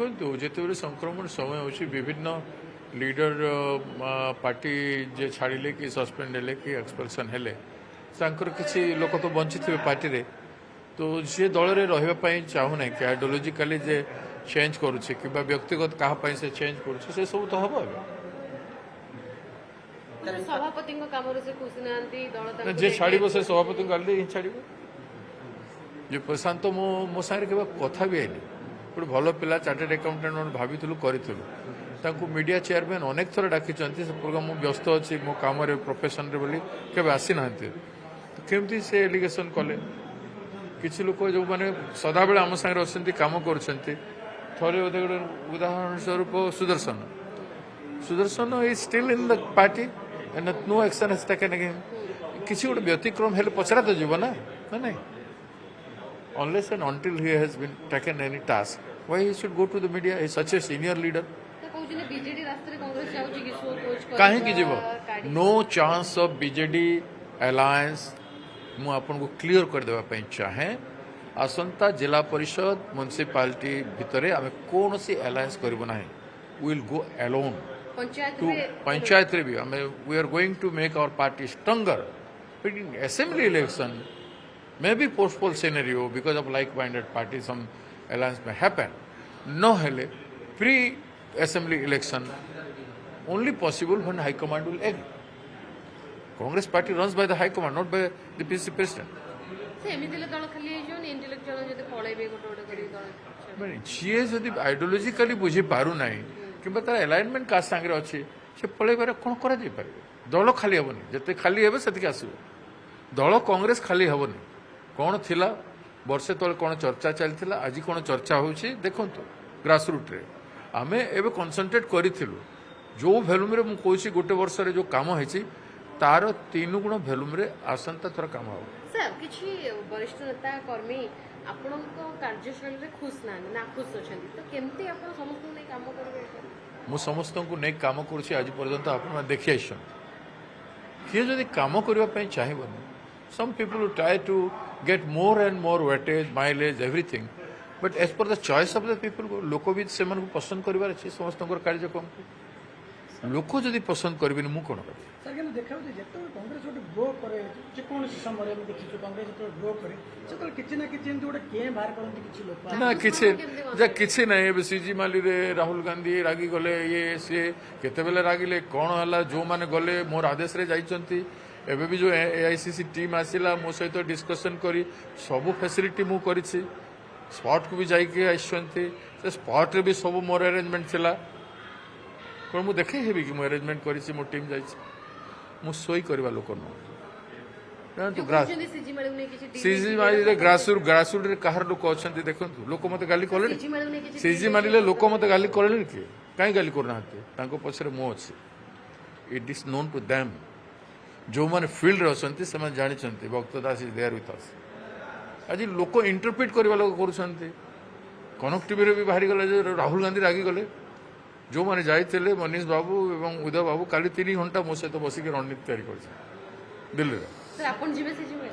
ଦେଖନ୍ତୁ ଯେତେବେଳେ ସଂକ୍ରମଣ ସମୟ ହେଉଛି ବିଭିନ୍ନ ଲିଡର ପାର୍ଟି ଯେ ଛାଡ଼ିଲେ କି ସସ୍ପେଣ୍ଡ ହେଲେ କି ଏକ୍ସପଲ୍ସନ୍ ହେଲେ ତାଙ୍କର କିଛି ଲୋକ ତ ବଞ୍ଚିଥିବେ ପାର୍ଟିରେ ତ ଯିଏ ଦଳରେ ରହିବା ପାଇଁ ଚାହୁଁନାହିଁ କି ଆଇଡିଓଲୋଜିକାଲି ଯେ ଚେଞ୍ଜ କରୁଛି କିମ୍ବା ବ୍ୟକ୍ତିଗତ କାହା ପାଇଁ ସେ ଚେଞ୍ଜ କରୁଛି ସେ ସବୁ ତ ହେବ ଏବେ ସଭାପତିଙ୍କ କାମରେ ସେ ଖୁସି ନାହାନ୍ତି ଦଳ ତାଙ୍କୁ ଯିଏ ଛାଡ଼ିବ ସେ ସଭାପତିଙ୍କୁ ଗାଲି ହିଁ ଛାଡ଼ିବ ଯେ ପ୍ରଶାନ୍ତ ମୋ ସାଙ୍ଗରେ କେବେ କଥା ବି ହେଇନି ଗୋଟେ ଭଲ ପିଲା ଚାର୍ଟାର୍ଡ ଆକାଉଣ୍ଟାଣ୍ଟ ଭାବିଥିଲୁ କରିଥିଲୁ ତାଙ୍କୁ ମିଡ଼ିଆ ଚେୟାରମ୍ୟାନ୍ ଅନେକ ଥର ଡାକିଛନ୍ତି ସେ ପ୍ରୋଗ୍ରାମ ମୁଁ ବ୍ୟସ୍ତ ଅଛି ମୋ କାମରେ ପ୍ରଫେସନରେ ବୋଲି କେବେ ଆସିନାହାନ୍ତି କେମିତି ସେ ଏଲିଗେସନ୍ କଲେ କିଛି ଲୋକ ଯେଉଁମାନେ ସଦାବେଳେ ଆମ ସାଙ୍ଗରେ ଅଛନ୍ତି କାମ କରୁଛନ୍ତି ଥରେ ଗୋଟେ ଉଦାହରଣ ସ୍ୱରୂପ Sudarshan is steel in the party and no action has taken again କିଛି ଗୋଟେ ବ୍ୟତିକ୍ରମ ହେଲେ ପଚରା ତ ଯିବ ନା ନାଇଁ unless and until he has been taken any task why he should go to the media is such a senior leader BJD ରାସ୍ତାରେ କଂଗ୍ରେସ ଯାଉଛି କି ଶୋ କୋଚ୍ କାହିଁକି ଯିବ no chance of BJD alliance ମୁଁ ଆପଣଙ୍କୁ କ୍ଲିୟର କରିଦେବା ପାଇଁ ଚାହେଁ ଆସନ୍ତା ଜିଲ୍ଲା ପରିଷଦ ମ୍ୟୁନିସିପାଲିଟି ଭିତରେ ଆମେ କୌଣସି ଆଲାଏନ୍ସ କରିବୁ ନାହିଁ will go alone to panchayat review. I mean, we are going to make our party stronger. But in assembly election, maybe postpone scenario because of like-minded parties, some alliance may happen. No, hele, pre-assembly election, only possible when High Command will agree. Congress party runs by the High Command, not by the PCC President. ଯିଏ ଯଦି ଆଇଡିଓଲୋଜିକାଲି ବୁଝିପାରୁ ନାହିଁ କିମ୍ବା ତାର alignment କାହା ସାଙ୍ଗରେ ଅଛି ସେ ପଳେଇବାରେ କ'ଣ କରାଯାଇପାରିବ ଦଳ ଖାଲି ହେବନି ଯେତେ ଖାଲି ହେବେ ସେତିକି ଆସିବ ଦଳ କଂଗ୍ରେସ ଖାଲି ହେବନି କ'ଣ ଥିଲା ବର୍ଷେ ତଳେ କ'ଣ ଚର୍ଚ୍ଚା ଚାଲିଥିଲା ଆଜି କ'ଣ ଚର୍ଚ୍ଚା ହେଉଛି ଦେଖନ୍ତୁ ଗ୍ରାସରୁଟ୍ରେ ଆମେ ଏବେ କନସେନ୍ଟ୍ରେଟ୍ କରିଥିଲୁ ଯେଉଁ ଭଲ୍ୟୁମ୍ରେ ମୁଁ କହୁଛି ଗୋଟେ ବର୍ଷରେ ଯେଉଁ କାମ ହେଇଛି ତାର 3 ଗୁଣ ଭଲ୍ୟୁମ୍ରେ ଆସନ୍ତା ଥର କାମ ହେବ ସାର୍ କିଛି ବରିଷ୍ଠ ନେତା କର୍ମୀ ଆପଣଙ୍କ କାର୍ଯ୍ୟଶୈଳୀରେ ଖୁସ୍ ନାହାନ୍ତି ନାଖୁସ୍ ଅଛନ୍ତି ତ କେମିତି ଆପଣ ସମସ୍ତଙ୍କୁ ନେଇ କାମ କରିବେ ମୁଁ ସମସ୍ତଙ୍କୁ ନେଇ କାମ କରୁଛି ଆଜି ପର୍ଯ୍ୟନ୍ତ ଆପଣମାନେ ଦେଖି ଆସିଛନ୍ତି କିଏ ଯଦି କାମ କରିବା ପାଇଁ ଚାହିଁବନି some people try to get more and more weightage mileage everything but as per the choice of the people ଲୋକ ବି ସେମାନଙ୍କୁ ପସନ୍ଦ କରିବାର ଅଛି ସମସ୍ତଙ୍କର କାର୍ଯ୍ୟକ୍ରମକୁ ଲୋକ ଯଦି ପସନ୍ଦ କରିବେନି ମୁଁ କ'ଣ କରିବି ସାର୍ କିନ୍ତୁ ଦେଖାଉଛି ଯେତେବେଳେ କଂଗ୍ରେସ ଗୋଟେ ଗ୍ରୋ କରେ ଯେକୌଣସି ସମୟରେ ଆମେ ଦେଖିଛୁ କଂଗ୍ରେସ ଯେତେବେଳେ ଗ୍ରୋ କରେ ସେତେବେଳେ କିଛି ନା କିଛି ଏମିତି ଗୋଟେ କେଁ ବାହାର କରନ୍ତି କିଛି ଲୋକ ନା କିଛି ନାହିଁ ଏବେ ସିଜି ମାଲିରେ ରାହୁଲ ଗାନ୍ଧୀ ରାଗିଗଲେ ଇଏ ସିଏ କେତେବେଳେ ରାଗିଲେ କ'ଣ ହେଲା ଯେଉଁମାନେ ଗଲେ ମୋର ଆଦେଶରେ ଯାଇଛନ୍ତି ଏବେ ବି ଯେଉଁ AICC ଟିମ୍ ଆସିଲା ମୋ ସହିତ ଡିସ୍କସନ୍ କରି ସବୁ ଫ୍ୟାସିଲିଟି ମୁଁ କରିଛି ସ୍ପଟ୍କୁ ବି ଯାଇକି ଆସିଛନ୍ତି ସେ ସ୍ପଟ୍ରେ ବି ସବୁ ମୋର ଆରେଞ୍ଜମେଣ୍ଟ ଥିଲା କ'ଣ ମୁଁ ଦେଖେଇ ହେବି କି ମୁଁ ଆରେଞ୍ଜମେଣ୍ଟ କରିଛି ମୋ ଟିମ୍ ଯାଇଛି ମୁଁ ଶୋଇ କରିବା ଲୋକ ନୁହଁ ସିଜି ମାଲିରେ ଗ୍ରାସରୁଟ୍ରେ କାହାର ଲୋକ ଅଛନ୍ତି ଦେଖନ୍ତୁ ଲୋକ ମୋତେ ଗାଲି କଲେଣି ସିଜି ମାଲିଲେ ଲୋକ ମୋତେ ଗାଲି କଲେଣି କିଏ କାହିଁ ଗାଲି କରୁନାହାନ୍ତି ତାଙ୍କ ପଛରେ ମୁଁ ଅଛି it is known two them ଯେଉଁମାନେ ଫିଲ୍ଡରେ ଅଛନ୍ତି ସେମାନେ ଜାଣିଛନ୍ତି Bhakta Das is there with ଅସ୍ ଆଜି ଲୋକ ଇଣ୍ଟରପ୍ରିଟ୍ କରିବା ଲୋକ କରୁଛନ୍ତି କନକ ଟିଭିରେ ବି ବାହାରିଗଲା ଯେ ରାହୁଲ ଗାନ୍ଧୀ ରାଗିଗଲେ ଯେଉଁମାନେ ଯାଇଥିଲେ ମନୀଷ ବାବୁ ଏବଂ ଉଦୟ ବାବୁ କାଲି 3 ଘଣ୍ଟା ମୋ ସହିତ ବସିକି ରଣନୀତି ତିଆରି କରିছে ଦିଲ୍ଲୀରେ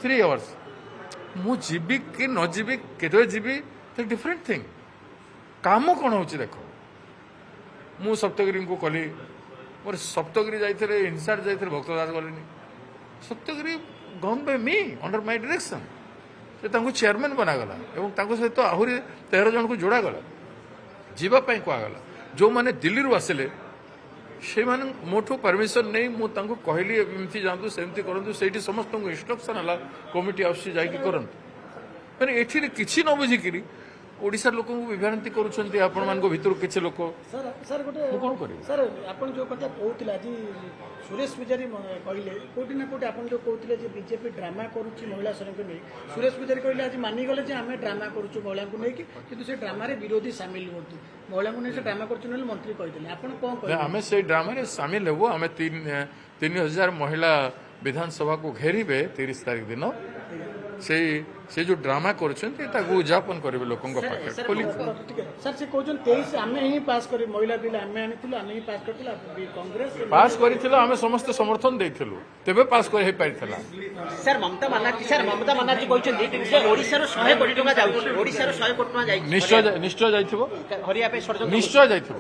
3 ଆୱାର୍ସ ମୁଁ ଯିବି କି ନ ଯିବି କେତେବେଳେ ଯିବି ଡିଫରେଣ୍ଟ ଥିଙ୍ଗ କାମ କ'ଣ ହେଉଛି ଦେଖ ମୁଁ ସପ୍ତଗିରିଙ୍କୁ କଲି ମୋର ସପ୍ତଗିରି ଯାଇଥିଲେ ଇନସାର୍ଟ ଯାଇଥିଲେ ଭକ୍ତ ଦାସ ଗଲେନି ସପ୍ତଗିରି ଗନ୍ ବାଇ ମି ଅଣ୍ଡର ମାଇ ଡିରେକ୍ସନ୍ ସେ ତାଙ୍କୁ ଚେୟାରମ୍ୟାନ୍ ବନାଗଲା ଏବଂ ତାଙ୍କ ସହିତ ଆହୁରି 13 ଜଣଙ୍କୁ ଯୋଡ଼ାଗଲା ଯିବା ପାଇଁ କୁହାଗଲା ଯେଉଁମାନେ ଦିଲ୍ଲୀରୁ ଆସିଲେ ସେମାନେ ମୋଠୁ ପରମିଶନ୍ ନେଇ ମୁଁ ତାଙ୍କୁ କହିଲି ଏମିତି ଯାଆନ୍ତୁ ସେମିତି କରନ୍ତୁ ସେଇଠି ସମସ୍ତଙ୍କୁ ଇନଷ୍ଟ୍ରକ୍ସନ୍ ହେଲା କମିଟି ଆସୁଛି ଯାଇକି କରନ୍ତୁ ମାନେ ଏଠିରେ କିଛି ନ ବୁଝିକିରି ଓଡ଼ିଶାର ଲୋକଙ୍କୁ ବିଭ୍ରାନ୍ତି କରୁଛନ୍ତି ଆପଣମାନଙ୍କ ଭିତରୁ କିଛି ଲୋକ ସାର୍ ଗୋଟେ ମୁଁ କ'ଣ କରିବି ସାର୍ ଆପଣ ଯେଉଁ କଥା କହୁଥିଲେ ଆଜି ସୁରେଶ ପୂଜାରୀ କହିଲେ କୋଉଠି ନା କୋଉଠି ଆପଣ ଯେଉଁ କହୁଥିଲେ ଯେ ବିଜେପି ଡ୍ରାମା କରୁଛି ମହିଳା ଶ୍ରମିକଙ୍କୁ ନେଇ ସୁରେଶ ପୂଜାରୀ କହିଲେ ଆଜି ମାନିଗଲେ ଯେ ଆମେ ଡ୍ରାମା କରୁଛୁ ମହିଳାଙ୍କୁ ନେଇକି କିନ୍ତୁ ସେ ଡ୍ରାମାରେ ବିରୋଧୀ ସାମିଲ ହୁଅନ୍ତୁ ମହିଳାଙ୍କୁ ନେଇ ସେ ଡ୍ରାମା କରୁଛୁ ବୋଲି ମନ୍ତ୍ରୀ କହିଥିଲେ ଆପଣ କ'ଣ କହିଲେ ଆମେ ସେଇ ଡ୍ରାମାରେ ସାମିଲ ହେବୁ ଆମେ 3,000 ମହିଳା ବିଧାନସଭାକୁ ଘେରିବେ 30 ତାରିଖ ଦିନ ସେ ଯୋଉ ଡ୍ରାମା କରୁଛନ୍ତି ତାକୁ ଉଯାପନ କରିବେ ଲୋକଙ୍କ ପାଖରେ ଖୋଲି ଟିକେ ସାର୍ ସେ କହୁଛନ୍ତି 23 ଆମେ ହିଁ ପାସ୍ କରି ମହିଳା ବିଲ୍ ଆମେ ଆଣିଥିଲୁ ଆମେ ହିଁ ପାସ୍ କରିଥିଲୁ କଂଗ୍ରେସ ପାସ୍ କରିଥିଲ ଆମେ ସମସ୍ତେ ସମର୍ଥନ ଦେଇଥିଲୁ ତେବେ ପାସ୍ କରି ହେଇପାରିଥିଲା ସାର୍ ମମତା ବାନାର୍ଜୀ କହିଛନ୍ତି ଯେ ଓଡ଼ିଶାରୁ 100 କୋଟି ଟଙ୍କା ଯାଉଛି ଓଡ଼ିଶାରୁ 100 କୋଟି ଟଙ୍କା ଯାଇଛି ନିଶ୍ଚୟ ଯାଇଥିବ ହରିବା ପାଇଁ ଷଡ଼ଯନ୍ତ୍ର ନିଶ୍ଚୟ ଯାଇଥିବ